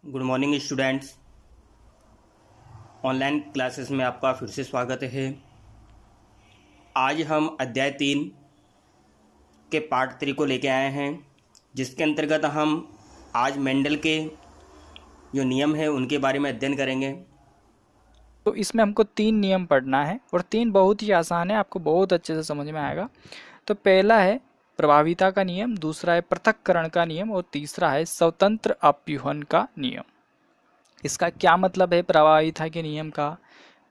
Good morning students. Online classes में आपका फिर से स्वागत है। आज हम अध्याय 3 के पार्ट 3 को लेके आए हैं, जिसके अंतर्गत हम आज मेंडल के जो नियम हैं उनके बारे में अध्ययन करेंगे। तो इसमें हमको 3 नियम पढ़ना है और 3 बहुत ही आसान है, आपको बहुत अच्छे से समझ में आएगा। तो पहला है प्रभाविता का नियम, दूसरा है पृथक्करण का नियम और तीसरा है स्वतंत्र अप्यूहन का नियम। इसका क्या मतलब है, प्रभाविता के नियम का,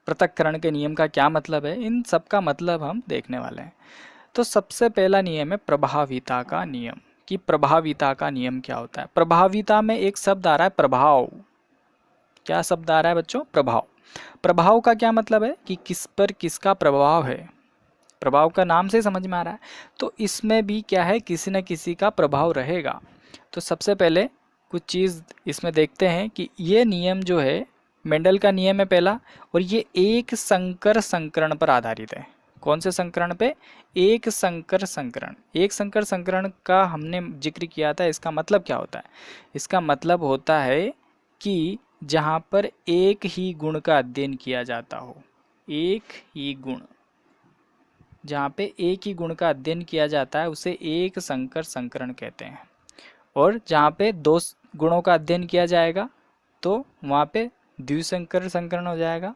पृथक्करण के नियम का क्या मतलब है, इन सब का मतलब हम देखने वाले हैं। तो सबसे पहला नियम है प्रभाविता का नियम। कि प्रभाविता का नियम क्या होता है। प्रभाविता में एक शब्द आ रहा है प्रभाव। क्या शब्द आ रहा है बच्चों? प्रभाव। प्रभाव का क्या मतलब है कि किस पर किसका प्रभाव है। प्रभाव का नाम से समझ में आ रहा है। तो इसमें भी क्या है, किसी न किसी का प्रभाव रहेगा। तो सबसे पहले कुछ चीज़ इसमें देखते हैं कि ये नियम जो है मेंडल का नियम है पहला, और ये एक संकर संकरण पर आधारित है। कौन से संकरण पे? एक संकर संकरण। एक संकर संकरण का हमने जिक्र किया था। इसका मतलब क्या होता है? इसका मतलब होता है कि जहाँ पर एक ही गुण का अध्ययन किया जाता हो। एक ही गुण, जहाँ पे एक ही गुण का अध्ययन किया जाता है उसे एक संकर संकरण कहते हैं। और जहाँ पे दो गुणों का अध्ययन किया जाएगा तो वहाँ पे द्विसंकर संकरण हो जाएगा,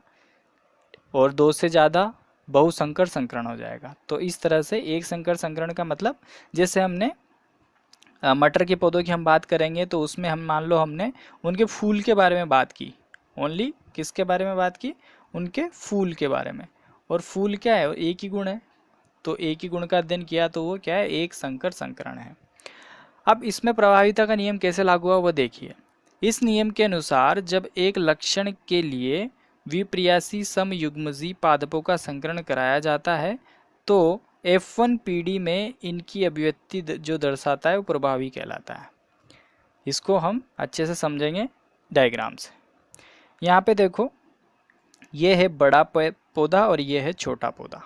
और दो से ज़्यादा बहुसंकर संकरण हो जाएगा। तो इस तरह से एक संकर संकरण का मतलब, जैसे हमने मटर के पौधों की हम बात करेंगे तो उसमें हम मान लो हमने उनके फूल के बारे में बात की। ओनली किसके बारे में बात की? उनके फूल के बारे में। और फूल क्या है? एक ही गुण है। तो एक ही गुण का अध्ययन किया तो वो क्या है? एक संकर संकरण है। अब इसमें प्रभाविता का नियम कैसे लागू हुआ वो देखिए। इस नियम के अनुसार जब एक लक्षण के लिए विप्रियासी समयुग्मजी पादपों का संकरण कराया जाता है तो F1 पीढ़ी में इनकी अभिव्यक्ति जो दर्शाता है वो प्रभावी कहलाता है। इसको हम अच्छे से समझेंगे डायग्राम से। यहाँ पे देखो, ये है बड़ा पौधा और ये है छोटा पौधा।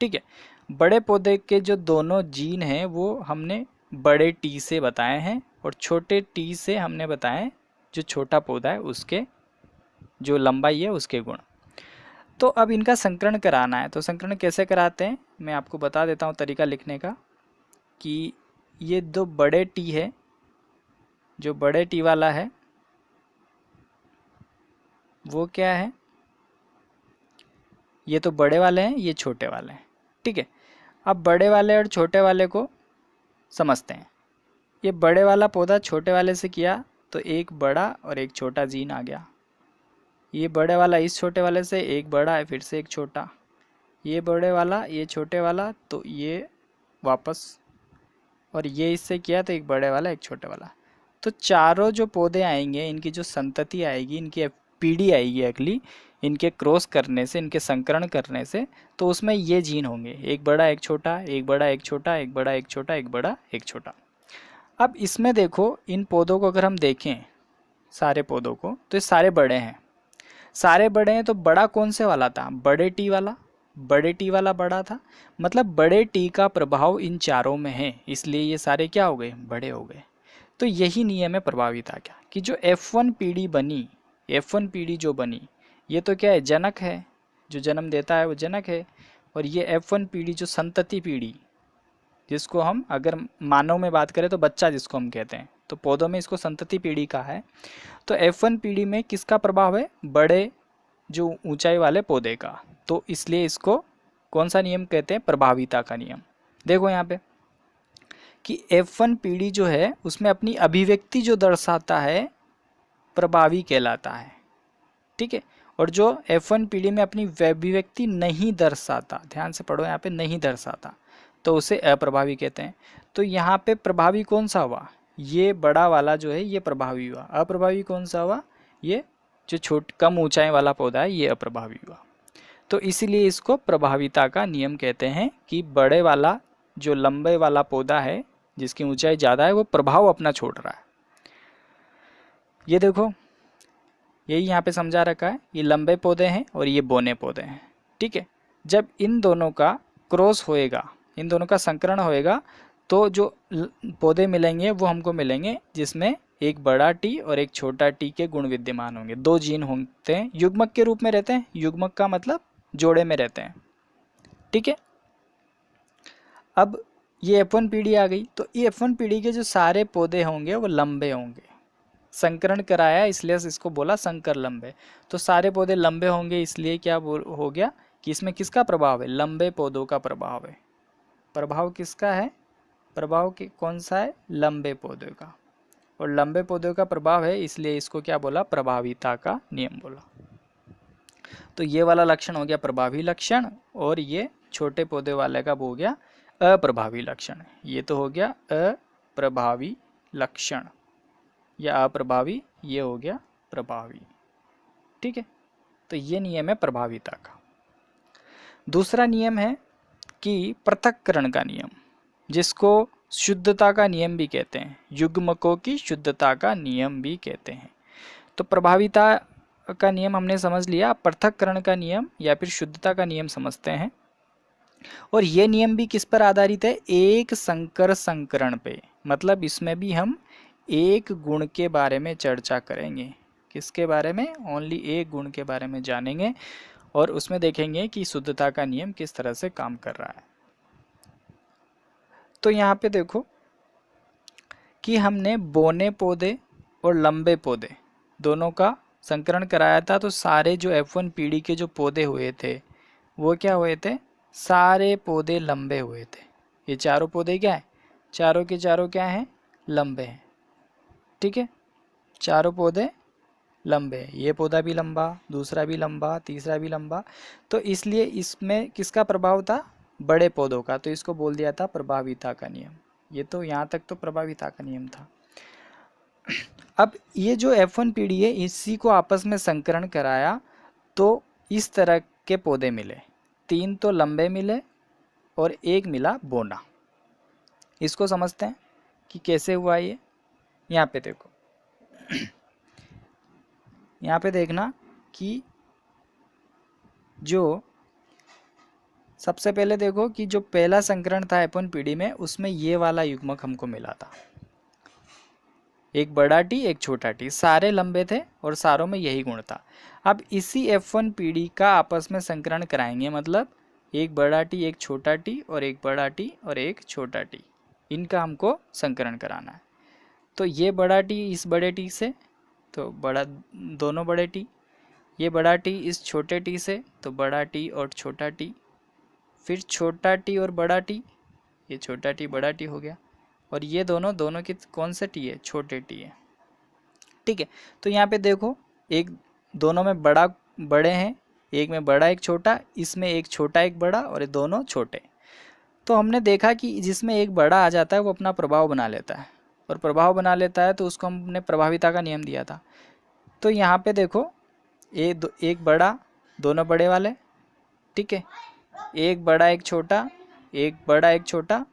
ठीक है। बड़े पौधे के जो दोनों जीन हैं वो हमने बड़े टी से बताए हैं, और छोटे टी से हमने बताए जो छोटा पौधा है उसके जो लंबाई है उसके गुण। तो अब इनका संकरण कराना है, तो संकरण कैसे कराते हैं मैं आपको बता देता हूँ तरीका लिखने का। कि ये दो बड़े टी है, जो बड़े टी वाला है वो क्या है? ये तो बड़े वाले हैं, ये छोटे वाले हैं। ठीक है। अब बड़े वाले और छोटे वाले को समझते हैं। ये बड़े वाला पौधा छोटे वाले से किया तो एक बड़ा और एक छोटा जीन आ गया। ये बड़े वाला इस छोटे वाले से एक बड़ा है, फिर से एक छोटा। ये बड़े वाला ये छोटे वाला, तो ये वापस, और ये इससे किया तो एक बड़े वाला एक छोटे वाला। तो चारों जो पौधे आएंगे, इनकी जो संतति आएगी, इनकी पीढ़ी आएगी अगली, इनके क्रॉस करने से, इनके संकरण करने से, तो उसमें ये जीन होंगे, एक बड़ा एक छोटा, एक बड़ा एक छोटा, एक बड़ा एक छोटा, एक बड़ा एक छोटा। अब इसमें देखो, इन पौधों को अगर हम देखें, सारे पौधों को, तो ये सारे बड़े हैं। सारे बड़े हैं तो बड़ा कौन से वाला था? बड़े टी वाला। बड़े टी वाला बड़ा था, मतलब बड़े टी का प्रभाव इन चारों में है, इसलिए ये सारे क्या हो गए? बड़े हो गए। तो यही नियम है प्रभाविता का, कि जो F1 पीढ़ी बनी, F1 पीढ़ी जो बनी, ये तो क्या है? जनक है, जो जन्म देता है वो जनक है। और ये F1 पीढ़ी जो संतति पीढ़ी, जिसको हम अगर मानव में बात करें तो बच्चा जिसको हम कहते हैं, तो पौधों में इसको संतति पीढ़ी का है। तो F1 पीढ़ी में किसका प्रभाव है? बड़े जो ऊंचाई वाले पौधे का। तो इसलिए इसको कौन सा नियम कहते हैं? प्रभाविता का नियम। देखो यहाँ पे कि F1 पीढ़ी जो है उसमें अपनी अभिव्यक्ति जो दर्शाता है प्रभावी कहलाता है। ठीक है। और जो F1 पीढ़ी में अपनी अभिव्यक्ति नहीं दर्शाता, ध्यान से पढ़ो यहाँ पे, नहीं दर्शाता, तो उसे अप्रभावी कहते हैं। तो यहाँ पे प्रभावी कौन सा हुआ? ये बड़ा वाला जो है ये प्रभावी हुआ। अप्रभावी कौन सा हुआ? ये जो कम ऊंचाई वाला पौधा है ये अप्रभावी हुआ। तो इसीलिए इसको प्रभाविता का नियम कहते हैं, कि बड़े वाला जो लंबे वाला पौधा है जिसकी ऊंचाई ज़्यादा है वो प्रभाव अपना छोड़ रहा है। ये देखो, यही यहाँ पे समझा रखा है, ये लंबे पौधे हैं और ये बोने पौधे हैं। ठीक है। जब इन दोनों का क्रॉस होएगा, इन दोनों का संकरण होएगा, तो जो पौधे मिलेंगे वो हमको मिलेंगे जिसमें एक बड़ा टी और एक छोटा टी के गुण विद्यमान होंगे। दो जीन होते हैं, युग्मक के रूप में रहते हैं, युग्मक का मतलब जोड़े में रहते हैं। ठीक है, अब ये F1 पीढ़ी आ गई, तो ये F1 पीढ़ी के जो सारे पौधे होंगे वो लंबे होंगे। संकरण कराया इसलिए इसको बोला संकर लंबे। तो सारे पौधे लंबे होंगे, इसलिए क्या हो गया कि इसमें किसका प्रभाव है? लंबे पौधों का प्रभाव है। प्रभाव किसका है? प्रभाव कौन सा है? लंबे पौधे का। और लंबे पौधों का प्रभाव है, इसलिए इसको क्या बोला? प्रभाविता का नियम बोला। तो ये वाला लक्षण हो गया प्रभावी लक्षण, और ये छोटे पौधे वाले का हो गया अप्रभावी लक्षण। ये तो हो गया अप्रभावी लक्षण, या अप्रभावी, ये हो गया प्रभावी। ठीक है, तो ये नियम है प्रभाविता का। दूसरा नियम है कि पृथक्करण का नियम, जिसको शुद्धता का नियम भी कहते हैं, युग्मकों की शुद्धता का नियम भी कहते हैं। तो प्रभाविता का नियम हमने समझ लिया, पृथक्करण का नियम या फिर शुद्धता का नियम समझते हैं। और ये नियम भी किस पर आधारित है? एक संकर संकरण पे। मतलब इसमें भी हम एक गुण के बारे में चर्चा करेंगे। किसके बारे में? ओनली एक गुण के बारे में जानेंगे, और उसमें देखेंगे कि शुद्धता का नियम किस तरह से काम कर रहा है। तो यहाँ पे देखो कि हमने बोने पौधे और लंबे पौधे दोनों का संकरण कराया था। तो सारे जो F1 पीढ़ी के जो पौधे हुए थे वो क्या हुए थे? सारे पौधे लंबे हुए थे। ये चारों पौधे क्या है? चारों के चारों क्या हैं? लंबे हैं। ठीक है, चारों पौधे लंबे हैं। ये पौधा भी लंबा, दूसरा भी लंबा, तीसरा भी लंबा। तो इसलिए इसमें किसका प्रभाव था? बड़े पौधों का। तो इसको बोल दिया था प्रभाविता का नियम। ये तो यहाँ तक तो प्रभाविता का नियम था। अब ये जो F1 पीढ़ी है, इसी को आपस में संकरण कराया तो इस तरह के पौधे मिले। 3 तो लंबे मिले और एक मिला बोना। इसको समझते हैं कि कैसे हुआ ये। यहाँ पे देखो, यहाँ पे देखना कि जो सबसे पहले देखो कि जो पहला संकरण था F1 पीढ़ी में, उसमें ये वाला युग्मक हमको मिला था। एक बड़ा टी एक छोटा टी, सारे लंबे थे और सारों में यही गुण था। अब इसी F1 पीढ़ी का आपस में संकरण कराएंगे, मतलब एक बड़ा टी एक छोटा टी और एक बड़ा टी और एक छोटा टी, इनका हमको संकरण कराना है। तो ये बड़ा टी इस बड़े टी से, तो बड़ा दोनों बड़े टी, ये बड़ा टी इस छोटे टी से, तो बड़ा टी और छोटा टी, फिर छोटा टी और बड़ा टी, ये छोटा टी बड़ा टी हो गया, और ये दोनों की कौन से टी है? छोटे टी है। ठीक है, तो यहाँ पे देखो एक दोनों में बड़े हैं, एक में बड़ा एक छोटा, इसमें एक छोटा एक बड़ा और ये दोनों छोटे। तो हमने देखा कि जिसमें एक बड़ा आ जाता है वो अपना प्रभाव बना लेता है, और प्रभाव बना लेता है तो उसको हमने प्रभाविता का नियम दिया था। तो यहाँ पे देखो एक बड़ा, दोनों बड़े वाले, ठीक है, एक बड़ा एक छोटा, एक बड़ा एक छोटा,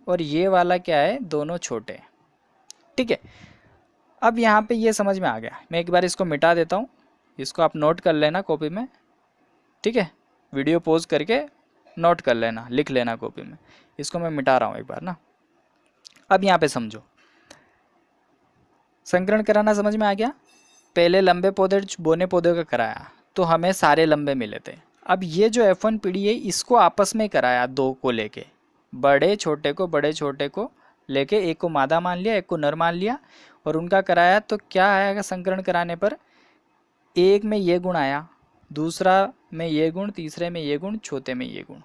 और ये वाला क्या है? दोनों छोटे। ठीक है, अब यहाँ पे ये समझ में आ गया। मैं एक बार इसको मिटा देता हूँ, इसको आप नोट कर लेना कॉपी में। ठीक है, वीडियो पॉज करके नोट कर लेना, लिख लेना कॉपी में। इसको मैं मिटा रहा हूँ एक बार ना। अब यहाँ पे समझो, संकरण कराना समझ में आ गया। पहले लंबे पौधे बोने पौधे का कराया तो हमें सारे लंबे मिले थे। अब ये जो F1 पीढ़ी है, इसको आपस में कराया, दो को लेके, बड़े छोटे को लेके, एक को मादा मान लिया एक को नर मान लिया, और उनका कराया। तो क्या आएगा संकरण कराने पर? एक में ये गुण आया, दूसरा में ये गुण, तीसरे में ये गुण, चौथे में ये गुण।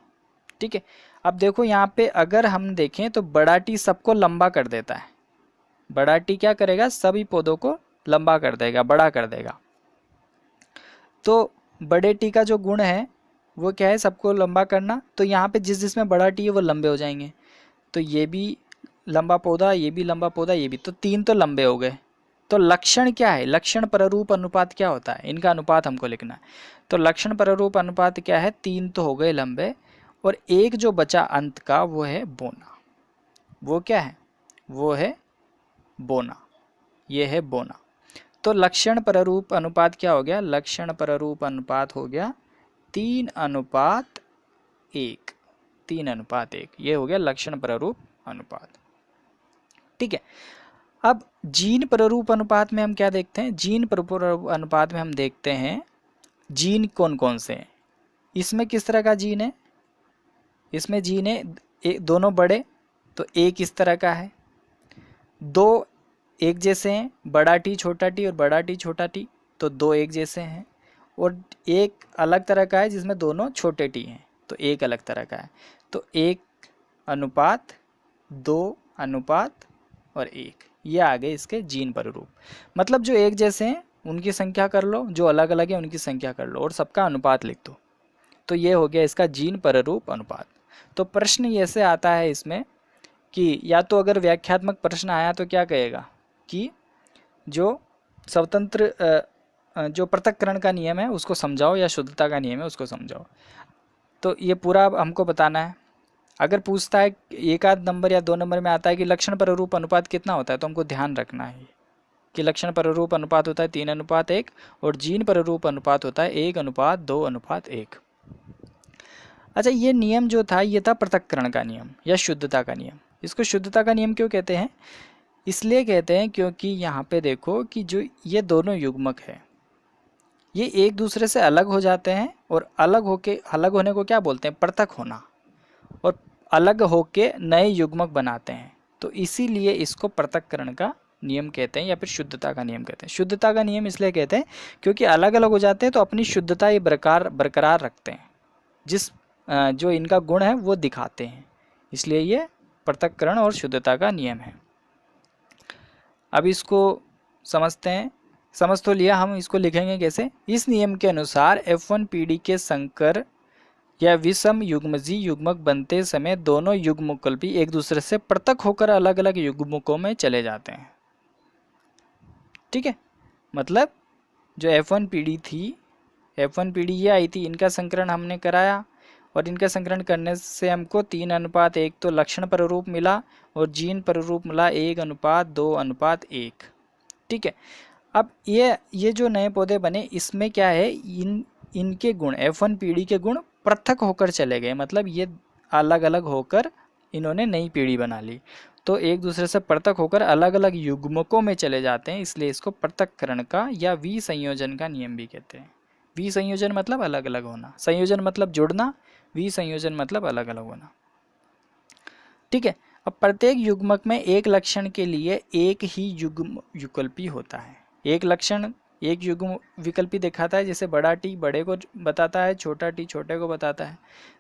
ठीक है, अब देखो यहाँ पे अगर हम देखें तो बड़ा टी सबको लंबा कर देता है। बड़ा टी क्या करेगा? सभी पौधों को लंबा कर देगा, बड़ा कर देगा। तो बड़े टी का जो गुण है वो क्या है? सबको लंबा करना। तो यहाँ पे जिसमें बड़ा टी है वो लंबे हो जाएंगे। तो ये भी लंबा पौधा, ये भी लंबा पौधा, ये भी, तो 3 तो लंबे हो गए। तो लक्षण क्या है? लक्षण पररूप अनुपात क्या होता है? इनका अनुपात हमको लिखना है। तो लक्षण पररूप अनुपात क्या है? 3 तो हो गए लंबे, और एक जो बचा अंत का वो है बोना। वो क्या है? वो है बोना, ये है बोना। तो लक्षण पररूप अनुपात क्या हो गया? लक्षण पररूप अनुपात हो गया 3:1। 3:1, ये हो गया लक्षण पररूप अनुपात। ठीक है, अब जीन प्ररूप अनुपात में हम क्या देखते हैं? जीन प्ररूप अनुपात में हम देखते हैं जीन कौन कौन से हैं। इसमें किस तरह का जीन है? इसमें जीन है दोनों बड़े, तो एक इस तरह का है। दो एक जैसे हैं, बड़ा टी छोटा टी और बड़ा टी छोटा टी, तो दो एक जैसे हैं। और एक अलग तरह का है जिसमें दोनों छोटे टी हैं, तो एक अलग तरह का है। तो 1:2:1 और 1, ये आ गए इसके जीन प्ररूप। मतलब जो एक जैसे हैं उनकी संख्या कर लो, जो अलग अलग है उनकी संख्या कर लो और सबका अनुपात लिख दो। तो ये हो गया इसका जीन प्ररूप अनुपात। तो प्रश्न ऐसे आता है इसमें कि या तो अगर व्याख्यात्मक प्रश्न आया तो क्या कहेगा कि जो स्वतंत्र जो पृथक्करण का नियम है उसको समझाओ या शुद्धता का नियम है उसको समझाओ। तो ये पूरा हमको बताना है। अगर पूछता है एक आध नंबर या 2 नंबर में आता है कि लक्षण प्ररूप अनुपात कितना होता है, तो हमको ध्यान रखना है कि लक्षण प्ररूप अनुपात होता है 3:1 और जीन प्ररूप अनुपात होता है 1:2:1। अच्छा, ये नियम जो था ये था पृथक्करण का नियम या शुद्धता का नियम। इसको शुद्धता का नियम क्यों कहते हैं? इसलिए कहते हैं क्योंकि यहाँ पे देखो कि जो ये दोनों युग्मक है ये एक दूसरे से अलग हो जाते हैं, और अलग होने को क्या बोलते हैं? पृथक होना। और अलग होके नए युग्मक बनाते हैं, तो इसीलिए इसको पृथक्करण का नियम कहते हैं या फिर शुद्धता का नियम कहते हैं। शुद्धता का नियम इसलिए कहते हैं क्योंकि अलग अलग हो जाते हैं तो अपनी शुद्धता ये बरकरार रखते हैं, जिस जो इनका गुण है वो दिखाते हैं, इसलिए ये पृथक्करण और शुद्धता का नियम है। अब इसको समझते हैं। समझ तो लिया, हम इसको लिखेंगे कैसे? इस नियम के अनुसार F1 पीढ़ी के संकर या विषम युग्मजी युग्मक बनते समय दोनों युग्मकल्पी एक दूसरे से पृथक होकर अलग अलग युग्मकों में चले जाते हैं। ठीक है, मतलब जो F1 पीढ़ी थी, F1 पीढ़ी ये आई थी, इनका संकरण हमने कराया और इनका संकरण करने से हमको 3:1 तो लक्षण प्ररूप मिला और जीन प्ररूप मिला 1:2:1। ठीक है, अब ये जो नए पौधे बने इसमें क्या है, इनके गुण F1 पीढ़ी के गुण पृथक होकर चले गए, मतलब ये अलग अलग होकर इन्होंने नई पीढ़ी बना ली, तो एक दूसरे से पृथक होकर अलग अलग युग्मकों में चले जाते हैं, इसलिए इसको पृथक्करण का या विसंयोजन का नियम भी कहते हैं। विसंयोजन मतलब अलग अलग होना, संयोजन मतलब जुड़ना, विसंयोजन मतलब अलग अलग होना। ठीक है, अब प्रत्येक युग्मक में एक लक्षण के लिए एक ही युगलपी होता है। एक लक्षण एक युग्म विकल्पी दिखाता है, जैसे बड़ा टी बड़े को बताता है, छोटा टी छोटे को बताता है,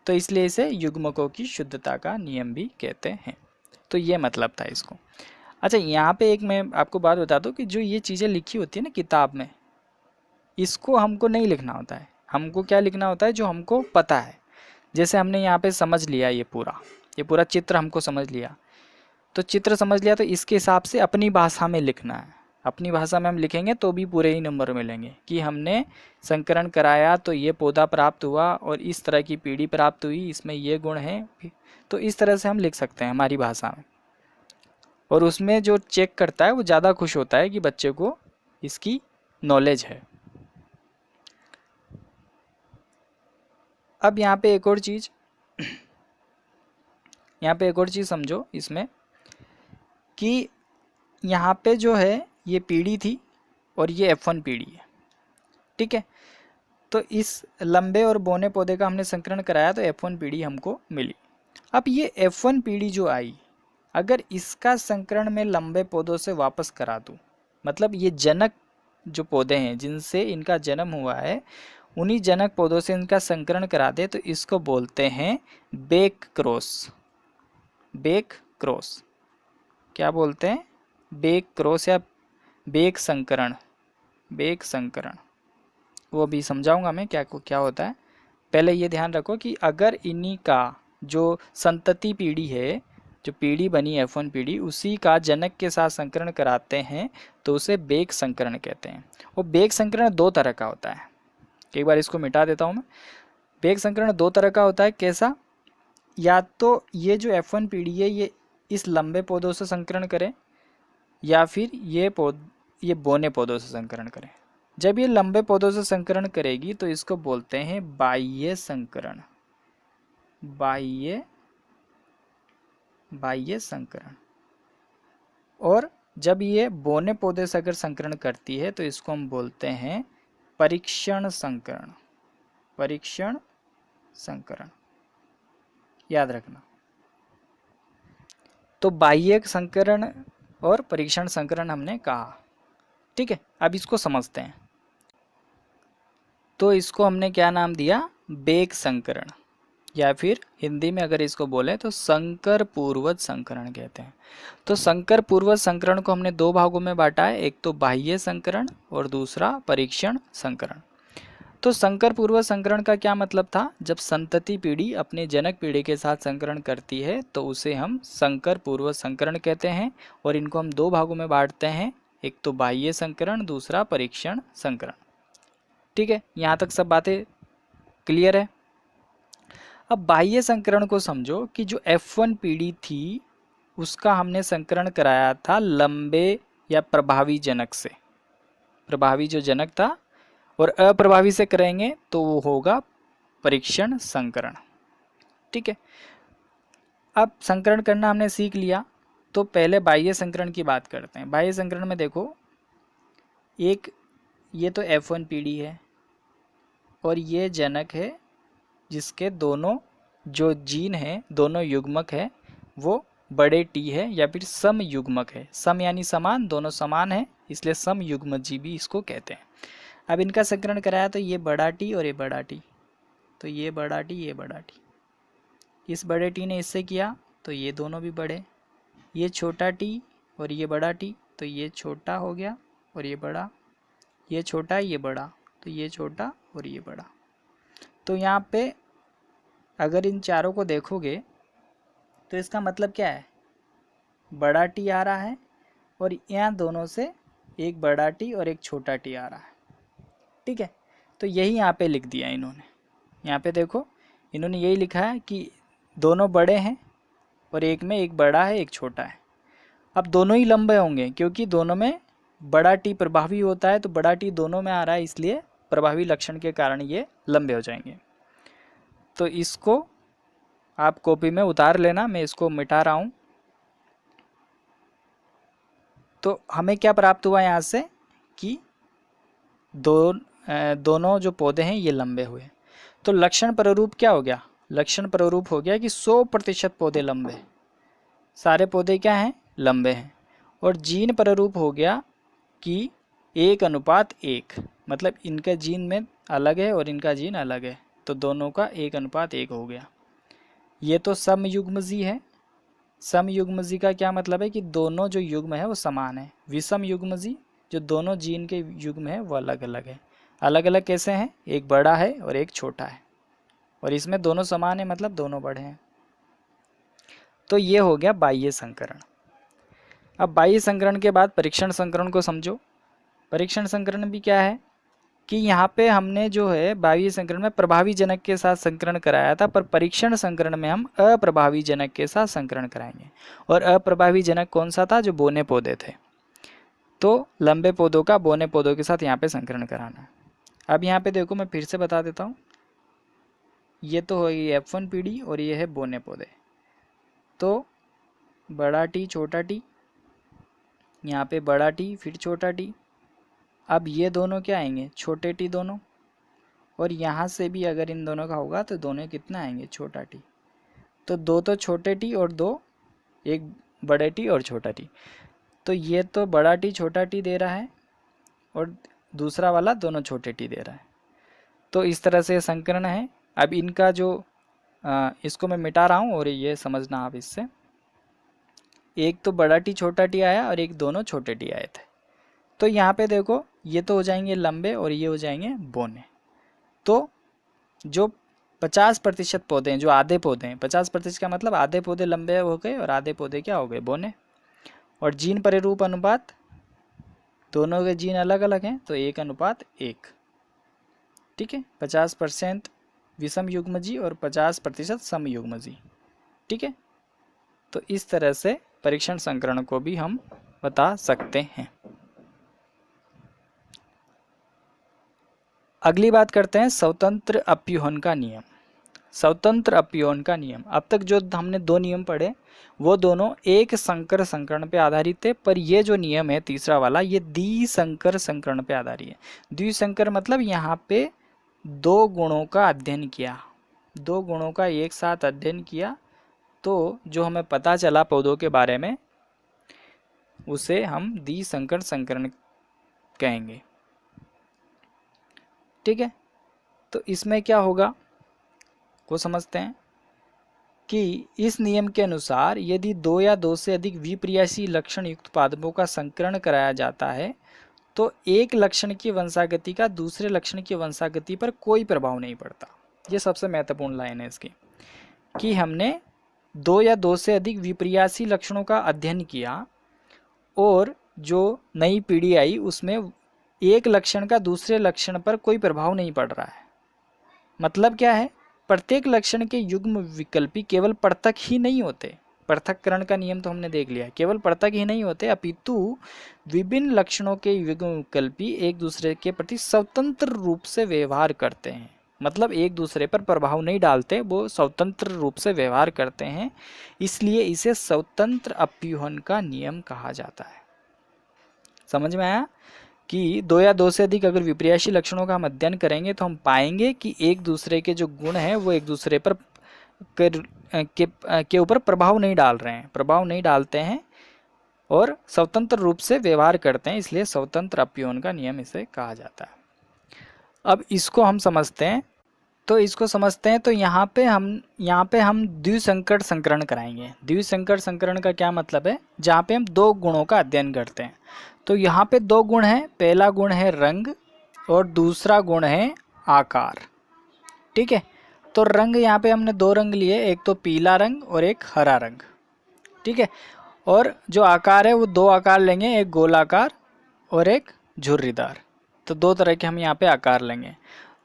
तो इसलिए इसे युग्मकों की शुद्धता का नियम भी कहते हैं। तो ये मतलब था इसको। अच्छा, यहाँ पे एक मैं आपको बात बता दूँ कि जो ये चीज़ें लिखी होती है ना किताब में, इसको हमको नहीं लिखना होता है। हमको क्या लिखना होता है? जो हमको पता है। जैसे हमने यहाँ पे समझ लिया ये पूरा चित्र हमको समझ लिया, तो चित्र समझ लिया तो इसके हिसाब से अपनी भाषा में लिखना है। अपनी भाषा में हम लिखेंगे तो भी पूरे ही नंबर मिलेंगे कि हमने संकरण कराया तो ये पौधा प्राप्त हुआ और इस तरह की पीढ़ी प्राप्त हुई, इसमें ये गुण हैं। तो इस तरह से हम लिख सकते हैं हमारी भाषा में, और उसमें जो चेक करता है वो ज़्यादा खुश होता है कि बच्चे को इसकी नॉलेज है। अब यहाँ पे एक और चीज़ समझो इसमें कि यहाँ पे जो है ये पीढ़ी थी और ये F1 पीढ़ी है। ठीक है, तो इस लंबे और बौने पौधे का हमने संकरण कराया तो F1 पीढ़ी हमको मिली। अब ये F1 पीढ़ी जो आई, अगर इसका संकरण में लंबे पौधों से वापस करा दूँ, मतलब ये जनक जो पौधे हैं जिनसे इनका जन्म हुआ है, उन्हीं जनक पौधों से इनका संकरण करा दे तो इसको बोलते हैं बैक क्रॉस। बैक क्रॉस क्या बोलते हैं? बैक क्रॉस या बैक संकरण। बैक संकरण वो भी समझाऊंगा मैं क्या होता है। पहले ये ध्यान रखो कि अगर इन्हीं का जो संतति पीढ़ी है, जो पीढ़ी बनी F1 पीढ़ी, उसी का जनक के साथ संकरण कराते हैं तो उसे बैक संकरण कहते हैं। वो बैक संकरण 2 तरह का होता है। एक बार इसको मिटा देता हूँ मैं। बैक संकरण 2 तरह का होता है। कैसा? या तो ये जो F1 पीढ़ी है ये इस लंबे पौधों से संकरण करें, या फिर ये बौने पौधों से संकरण करें। जब ये लंबे पौधों से संकरण करेगी तो इसको बोलते हैं बाह्य संकरण। बाह्य संकरण। और जब ये बोने पौधे से अगर संकरण करती है तो इसको हम बोलते हैं परीक्षण संकरण। परीक्षण संकरण याद रखना। तो बाह्य संकरण और परीक्षण संकरण हमने कहा, ठीक है। अब इसको समझते हैं। तो इसको हमने क्या नाम दिया, बेक संकरण, या फिर हिंदी में अगर इसको बोले तो संकर पूर्वज संकरण कहते हैं। तो संकर पूर्वज संकरण को हमने दो भागों में बांटा है, एक तो बाह्य संकरण और दूसरा परीक्षण संकरण। तो संकर पूर्वज संकरण का क्या मतलब था, जब संतति पीढ़ी अपने जनक पीढ़ी के साथ संकरण करती है तो उसे हम संकर पूर्वज संकरण कहते हैं। और इनको हम दो भागों में बांटते हैं, एक तो बाह्य संकरण, दूसरा परीक्षण संकरण। ठीक है, यहाँ तक सब बातें क्लियर है। अब बाह्य संकरण को समझो कि जो F1 पीढ़ी थी उसका हमने संकरण कराया था लंबे या प्रभावी जनक से। प्रभावी जो जनक था, और अप्रभावी से करेंगे तो वो होगा परीक्षण संकरण। ठीक है, अब संकरण करना हमने सीख लिया, तो पहले बाह्य संकरण की बात करते हैं। बाह्य संकरण में देखो, एक ये तो F1 पीढ़ी है और ये जनक है जिसके दोनों जो जीन है, दोनों युग्मक है, वो बड़े टी है या फिर सम युग्मक है। सम यानी समान, दोनों समान है, इसलिए सम युग्मजी भी इसको कहते हैं। अब इनका संकरण कराया तो ये बड़ा टी और ये बड़ा टी, तो ये बड़ा टी, ये बड़ा टी। इस बड़े टी ने इससे किया तो ये दोनों भी बड़े। ये छोटा टी और ये बड़ा टी, तो ये छोटा हो गया और ये बड़ा। ये छोटा, ये बड़ा, तो ये छोटा और ये बड़ा। तो यहाँ पे अगर इन चारों को देखोगे तो इसका मतलब क्या है, बड़ा टी आ रहा है और यहाँ दोनों से एक बड़ा टी और एक छोटा टी आ रहा है। ठीक है, तो यही यहाँ पे लिख दिया इन्होंने। यहाँ पे देखो, इन्होंने यही लिखा है कि दोनों बड़े हैं और एक में एक बड़ा है एक छोटा है। अब दोनों ही लंबे होंगे क्योंकि दोनों में बड़ा टी प्रभावी होता है, तो बड़ा टी दोनों में आ रहा है, इसलिए प्रभावी लक्षण के कारण ये लंबे हो जाएंगे। तो इसको आप कॉपी में उतार लेना, मैं इसको मिटा रहा हूँ। तो हमें क्या प्राप्त हुआ यहाँ से कि दोनों जो पौधे हैं ये लंबे हुए। तो लक्षण प्ररूप क्या हो गया, लक्षण प्ररूप हो गया कि 100% पौधे लंबे, सारे पौधे क्या हैं, लंबे हैं। और जीन प्ररूप हो गया कि 1:1, मतलब इनका जीन में अलग है और इनका जीन अलग है, तो दोनों का 1:1 हो गया। ये तो समयुग्मजी है। समयुग्मजी का क्या मतलब है कि दोनों जो युग्म है वो समान है। विषम युग्मजी, जो दोनों जीन के युग्म है वो अलग अलग है। अलग अलग कैसे हैं, एक बड़ा है और एक छोटा है, और इसमें दोनों समान है मतलब दोनों बड़े हैं। तो ये हो गया बाह्य संकरण। अब बाह्य संकरण के बाद परीक्षण संकरण को समझो। परीक्षण संकरण भी क्या है कि यहाँ पे हमने जो है बाह्य संकरण में प्रभावी जनक के साथ संकरण कराया था, पर परीक्षण संकरण में हम अप्रभावी जनक के साथ संकरण कराएंगे। और अप्रभावी जनक कौन सा था, जो बोने पौधे थे। तो लंबे पौधों का बोने पौधों के साथ यहाँ पे संकरण कराना है। अब यहाँ पे देखो, मैं फिर से बता देता हूँ, ये तो होगी F1 पीढ़ी और ये है बोने पौधे। तो बड़ा टी छोटा टी, यहाँ पे बड़ा टी फिर छोटा टी। अब ये दोनों क्या आएंगे, छोटे टी दोनों, और यहाँ से भी अगर इन दोनों का होगा तो दोनों कितना आएंगे, छोटा टी। तो दो तो छोटे टी और दो, एक बड़े टी और छोटा टी। तो ये तो बड़ा टी छोटा टी दे रहा है और दूसरा वाला दोनों छोटे टी दे रहा है। तो इस तरह से संकरण है। अब इनका जो इसको मैं मिटा रहा हूँ और ये समझना आप इससे, एक तो बड़ा टी छोटा टी आया और एक दोनों छोटे टी आए थे। तो यहाँ पे देखो, ये तो हो जाएंगे लंबे और ये हो जाएंगे बोने। तो जो 50% पौधे हैं, जो आधे पौधे हैं, 50% का मतलब आधे पौधे लंबे हो गए और आधे पौधे क्या हो गए, बोने। और जीन परिरूप अनुपात, दोनों के जीन अलग अलग हैं, तो 1:1। ठीक है, 50% विषम युग्मजी और 50% सम युग्मजी। ठीक है, तो इस तरह से परीक्षण संकरण को भी हम बता सकते हैं। अगली बात करते हैं स्वतंत्र अप्यूहन का नियम। स्वतंत्र अपीयन का नियम। अब तक जो हमने दो नियम पढ़े वो दोनों एक संकर संकरण पे आधारित थे, पर ये जो नियम है तीसरा वाला ये द्विसंकर संकरण पे आधारित है। द्विसंकर मतलब यहाँ पे दो गुणों का अध्ययन किया, दो गुणों का एक साथ अध्ययन किया, तो जो हमें पता चला पौधों के बारे में उसे हम द्विसंकर संकरण कहेंगे। ठीक है, तो इसमें क्या होगा वो समझते हैं कि इस नियम के अनुसार यदि दो या दो से अधिक विपर्यासी लक्षण युक्त पादपों का संकरण कराया जाता है तो एक लक्षण की वंशागति का दूसरे लक्षण की वंशागति पर कोई प्रभाव नहीं पड़ता। ये सबसे महत्वपूर्ण लाइन है इसकी, कि हमने दो या दो से अधिक विपर्यासी लक्षणों का अध्ययन किया और जो नई पीढ़ी आई उसमें एक लक्षण का दूसरे लक्षण पर कोई प्रभाव नहीं पड़ रहा है। मतलब क्या है, प्रत्येक लक्षण के युग्म विकल्पी केवल पृथक ही नहीं होते, पृथक्करण का नियम तो हमने देख लिया, केवल पृथक ही नहीं होते अपितु विभिन्न लक्षणों के युग्म विकल्पी एक दूसरे के प्रति स्वतंत्र रूप से व्यवहार करते हैं। मतलब एक दूसरे पर प्रभाव नहीं डालते, वो स्वतंत्र रूप से व्यवहार करते हैं, इसलिए इसे स्वतंत्र अपव्यूहन का नियम कहा जाता है। समझ में आया कि दो या दो से अधिक अगर विपर्यासी लक्षणों का हम अध्ययन करेंगे तो हम पाएंगे कि एक दूसरे के जो गुण हैं वो एक दूसरे पर के ऊपर प्रभाव नहीं डाल रहे हैं, प्रभाव नहीं डालते हैं और स्वतंत्र रूप से व्यवहार करते हैं, इसलिए स्वतंत्र अपव्यूहन का नियम इसे कहा जाता है। अब इसको हम समझते हैं, तो इसको समझते हैं तो यहाँ पे हम द्विसंकर संकरण कराएंगे। द्विसंकर संकरण का क्या मतलब है, जहाँ पे हम दो गुणों का अध्ययन करते हैं। तो यहाँ पे दो गुण हैं, पहला गुण है रंग और दूसरा गुण है आकार। ठीक है, तो रंग यहाँ पे हमने दो रंग लिए, एक तो पीला रंग और एक हरा रंग। ठीक है, और जो आकार है वो दो आकार लेंगे, एक गोलाकार और एक झुर्रीदार। तो दो तरह के हम यहाँ पे आकार लेंगे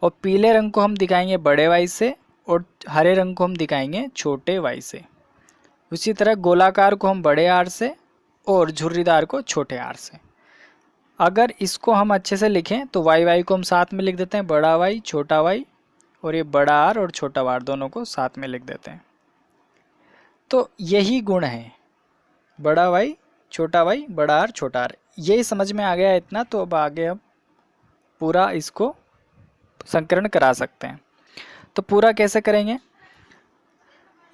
और पीले रंग को हम दिखाएंगे बड़े वाई से और हरे रंग को हम दिखाएंगे छोटे वाई से। उसी तरह गोलाकार को हम बड़े आर से और झुर्रीदार को छोटे आर से। अगर इसको हम अच्छे से लिखें तो वाई वाई को हम साथ में लिख देते हैं, बड़ा वाई छोटा वाई, और ये बड़ा आर और छोटा आर दोनों को साथ में लिख देते हैं। तो यही गुण है, बड़ा वाई छोटा वाई बड़ा आर छोटा आर। यही समझ में आ गया इतना, तो अब आगे हम पूरा इसको संकरण करा सकते हैं। तो पूरा कैसे करेंगे,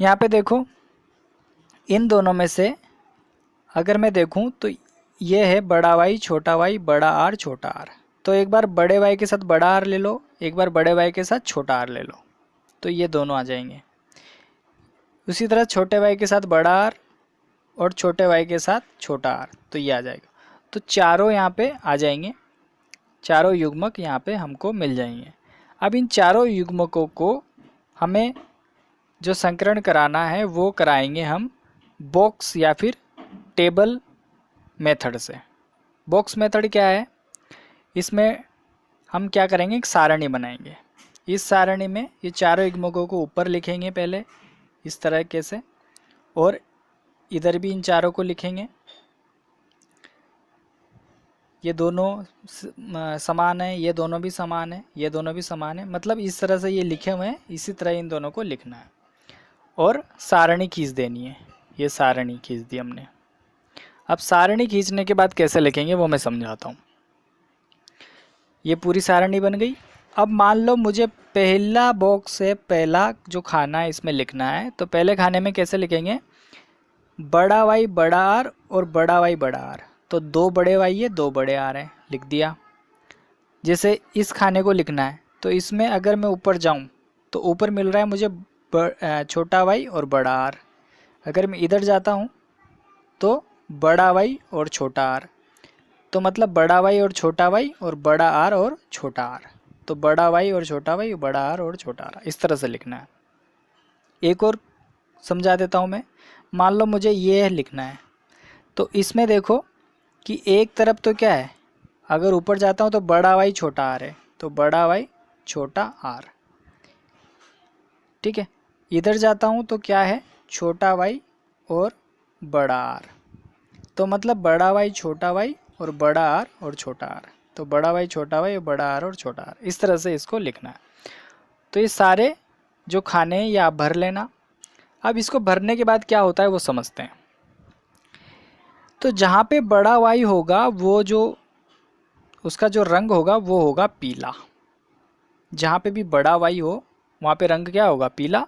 यहाँ पे देखो इन दोनों में से अगर मैं देखूं तो ये है बड़ा वाई छोटा वाई बड़ा आर छोटा आर। तो एक बार बड़े वाई के साथ बड़ा आर ले लो, एक बार बड़े वाई के साथ छोटा आर ले लो, तो ये दोनों आ जाएंगे। उसी तरह छोटे वाई के साथ बड़ा आर और छोटे वाई के साथ छोटा आर, तो ये आ जाएगा। तो चारों यहाँ पे आ जाएंगे, चारों युग्मक यहाँ पे हमको मिल जाएंगे। अब इन चारों युग्मकों को हमें जो संकरण कराना है वो कराएंगे हम बॉक्स या फिर टेबल मेथड से। बॉक्स मेथड क्या है, इसमें हम क्या करेंगे, एक सारणी बनाएंगे। इस सारणी में ये चारों युग्मकों को ऊपर लिखेंगे पहले इस तरीके से, और इधर भी इन चारों को लिखेंगे। ये दोनों समान है, ये दोनों भी समान है, ये दोनों भी समान है, मतलब इस तरह से ये लिखे हुए हैं, इसी तरह इन दोनों को लिखना है और सारणी खींच देनी है। ये सारणी खींच दी हमने। अब सारणी खींचने के बाद कैसे लिखेंगे वो मैं समझाता हूँ। ये पूरी सारणी बन गई। अब मान लो मुझे पहला बॉक्स से पहला जो खाना है इसमें लिखना है, तो पहले खाने में कैसे लिखेंगे, बड़ा वाई बड़ा आर और बड़ा वाई बड़ा आर। तो दो बड़े वाई है दो बड़े आर है, लिख दिया। जैसे इस खाने को लिखना है तो इसमें अगर मैं ऊपर जाऊं तो ऊपर मिल रहा है मुझे छोटा वाई और बड़ा आर। अगर मैं इधर जाता हूं तो बड़ा वाई और छोटा आर, तो मतलब बड़ा वाई और छोटा वाई और बड़ा आर और छोटा आर। तो बड़ा वाई और छोटा वाई बड़ा आर और छोटा आर, इस तरह से लिखना है। एक और समझा देता हूँ मैं। मान लो मुझे ये लिखना है, तो इसमें देखो कि एक तरफ तो क्या है, अगर ऊपर जाता हूँ तो बड़ा वाई छोटा आर है, तो बड़ा वाई छोटा आर। ठीक है, इधर जाता हूँ तो क्या है, छोटा वाई और बड़ा आर। तो मतलब बड़ा वाई छोटा वाई और बड़ा आर और छोटा आर। तो बड़ा वाई छोटा वाई और बड़ा आर और छोटा आर, इस तरह से इसको लिखना है। तो ये सारे जो खाने या भर लेना। अब इसको भरने के बाद क्या होता है वो समझते हैं। तो जहाँ पे बड़ा वाई होगा वो जो उसका जो रंग होगा वो होगा पीला। जहाँ पे भी बड़ा वाई हो वहाँ पे रंग क्या होगा, पीला।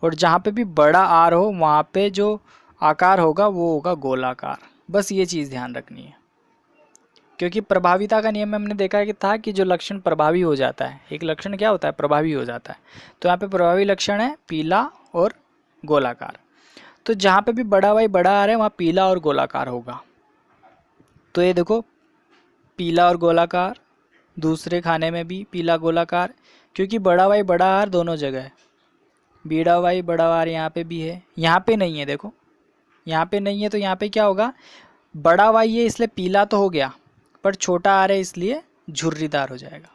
और जहाँ पे भी बड़ा आर हो वहाँ पे जो आकार होगा वो होगा गोलाकार। बस ये चीज़ ध्यान रखनी है, क्योंकि प्रभाविता का नियम में हमने देखा है कि था कि जो लक्षण प्रभावी हो जाता है, एक लक्षण क्या होता है, प्रभावी हो जाता है। तो यहाँ पे प्रभावी लक्षण है पीला और गोलाकार। तो जहाँ पे भी बड़ा वाई बड़ा आर है वहाँ पीला और गोलाकार होगा। तो ये देखो पीला और गोलाकार, दूसरे खाने में भी पीला गोलाकार, क्योंकि बड़ा वाई बड़ा आर दोनों जगह है। बीड़ा वाई बड़ा आर यहाँ पे भी है, यहाँ पे नहीं है। देखो यहाँ पे नहीं है तो यहाँ पे क्या होगा, बड़ा वाई है इसलिए पीला तो हो गया, पर छोटा आर है इसलिए झुर्रीदार हो जाएगा,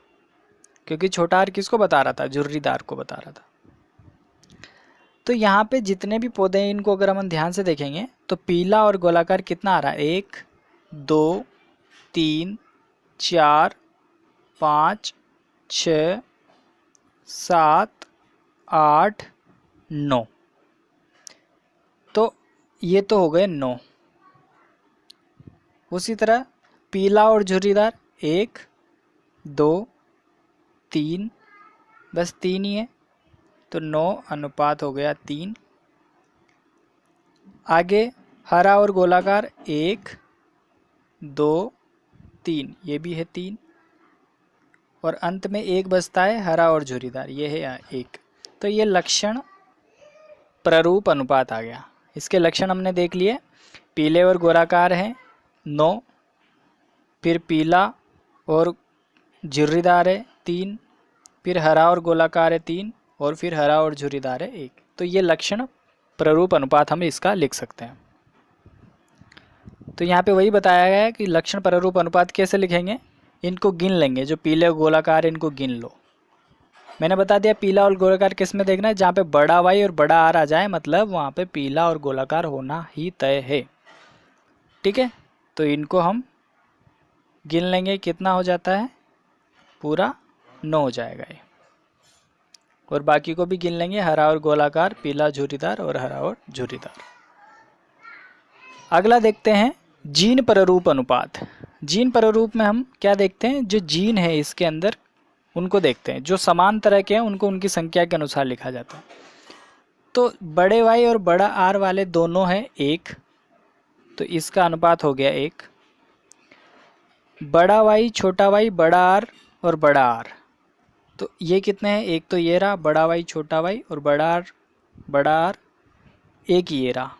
क्योंकि छोटा आर किसको बता रहा था, झुर्रीदार को बता रहा था। तो यहाँ पे जितने भी पौधे हैं इनको अगर हम ध्यान से देखेंगे तो पीला और गोलाकार कितना आ रहा है, 1 2 3 4 5 6 7 8 9। तो ये तो हो गए 9। उसी तरह पीला और झुर्रीदार 1 2 3, बस 3 ही है, तो 9 अनुपात हो गया 3। आगे हरा और गोलाकार 1 2 3, ये भी है 3। और अंत में 1 बचता है हरा और झुर्रीदार, ये है 1। तो ये लक्षण प्ररूप अनुपात आ गया। इसके लक्षण हमने देख लिए, पीले और गोलाकार हैं 9, फिर पीला और झुर्रीदार है 3, फिर हरा और गोलाकार है 3, और फिर हरा और झुर्रीदार है 1। तो ये लक्षण प्ररूप अनुपात हम इसका लिख सकते हैं। तो यहाँ पे वही बताया गया है कि लक्षण प्ररूप अनुपात कैसे लिखेंगे, इनको गिन लेंगे। जो पीले और गोलाकार है इनको गिन लो। मैंने बता दिया पीला और गोलाकार किस में देखना है, जहाँ पे बड़ा वाई और बड़ा आर आ जाए मतलब वहाँ पे पीला और गोलाकार होना ही तय है। ठीक है, तो इनको हम गिन लेंगे, कितना हो जाता है, पूरा 9 हो जाएगा ये। और बाकी को भी गिन लेंगे, हरा और गोलाकार, पीला झुर्रीदार और हरा और झुर्रीदार। अगला देखते हैं जीन प्ररूप अनुपात। जीन प्ररूप में हम क्या देखते हैं, जो जीन है इसके अंदर उनको देखते हैं। जो समान तरह के हैं उनको उनकी संख्या के अनुसार लिखा जाता है। तो बड़े वाई और बड़ा आर वाले दोनों हैं 1, तो इसका अनुपात हो गया 1। बड़ा वाई छोटा वाई बड़ा आर और बड़ा आर, तो ये कितने हैं, एक तो ये रहा बड़ा वाई छोटा वाई और बड़ा आर एक ये रहा,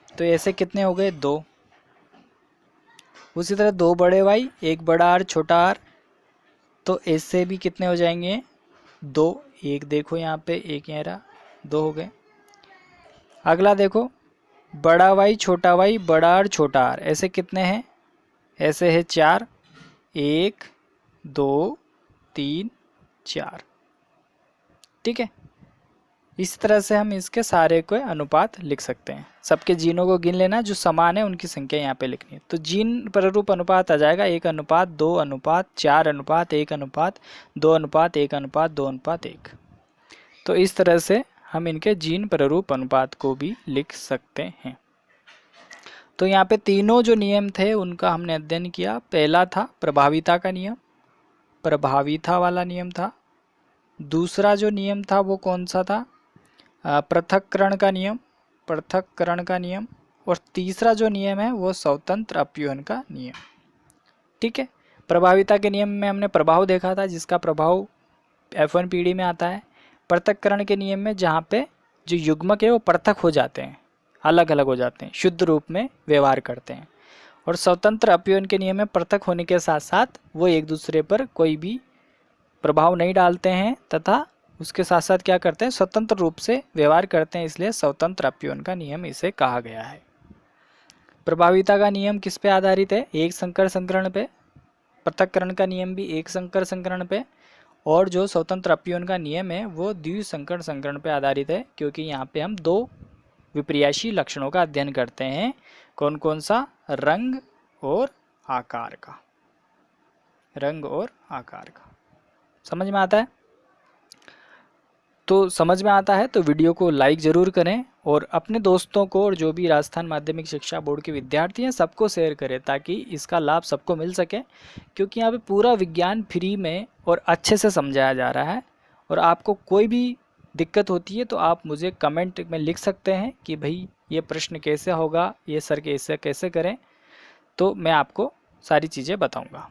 तो ऐसे कितने हो गए 2। उसी तरह 2 बड़े वाई 1 बड़ा आर छोटा आर, तो ऐसे भी कितने हो जाएंगे 2। एक देखो यहाँ पे, एक यहाँ रहा, 2 हो गए। अगला देखो बड़ा वाई छोटा वाई बड़ा आर छोटा आर, ऐसे कितने हैं, ऐसे है 4, 1 2 3 4। ठीक है, इस तरह से हम इसके सारे को अनुपात लिख सकते हैं। सबके जीनों को गिन लेना, जो समान है उनकी संख्या यहाँ पे लिखनी है। तो जीन प्ररूप अनुपात आ जाएगा 1:2:4:1:2:1:2:1:1। तो इस तरह से हम इनके जीन प्ररूप अनुपात को भी लिख सकते हैं। तो यहाँ पे तीनों जो नियम थे उनका हमने अध्ययन किया। पहला था प्रभाविता का नियम, प्रभाविता वाला नियम था। दूसरा जो नियम था वो कौन सा था, पृथक्करण का नियम, पृथक्करण का नियम। और तीसरा जो नियम है वो स्वतंत्र अपव्यूहन का नियम। ठीक है, प्रभाविता के नियम में हमने प्रभाव देखा था, जिसका प्रभाव F1 पीढ़ी में आता है। पृथक्करण के नियम में जहाँ पे जो युग्मक है वो पृथक हो जाते हैं, अलग अलग हो जाते हैं, शुद्ध रूप में व्यवहार करते हैं। और स्वतंत्र अपव्यूहन के नियम में पृथक होने के साथ साथ वो एक दूसरे पर कोई भी प्रभाव नहीं डालते हैं, तथा उसके साथ साथ क्या करते हैं, स्वतंत्र रूप से व्यवहार करते हैं, इसलिए स्वतंत्र अपव्यूहन का नियम इसे कहा गया है। प्रभाविता का नियम किस पे आधारित है, एक संकर संकरण पे। पृथक्करण का नियम भी एक संकर संकरण पे। और जो स्वतंत्र अपव्यूहन का नियम है वो द्विसंकर संकरण पे आधारित है, क्योंकि यहाँ पे हम 2 विपर्यासी लक्षणों का अध्ययन करते हैं। कौन कौन सा, रंग और आकार का, रंग और आकार का। समझ में आता है। तो समझ में आता है तो वीडियो को लाइक ज़रूर करें और अपने दोस्तों को और जो भी राजस्थान माध्यमिक शिक्षा बोर्ड के विद्यार्थी हैं सबको शेयर करें ताकि इसका लाभ सबको मिल सके, क्योंकि यहाँ पे पूरा विज्ञान फ्री में और अच्छे से समझाया जा रहा है। और आपको कोई भी दिक्कत होती है तो आप मुझे कमेंट में लिख सकते हैं कि भाई ये प्रश्न कैसे होगा, ये सर कैसे कैसे करें, तो मैं आपको सारी चीज़ें बताऊँगा।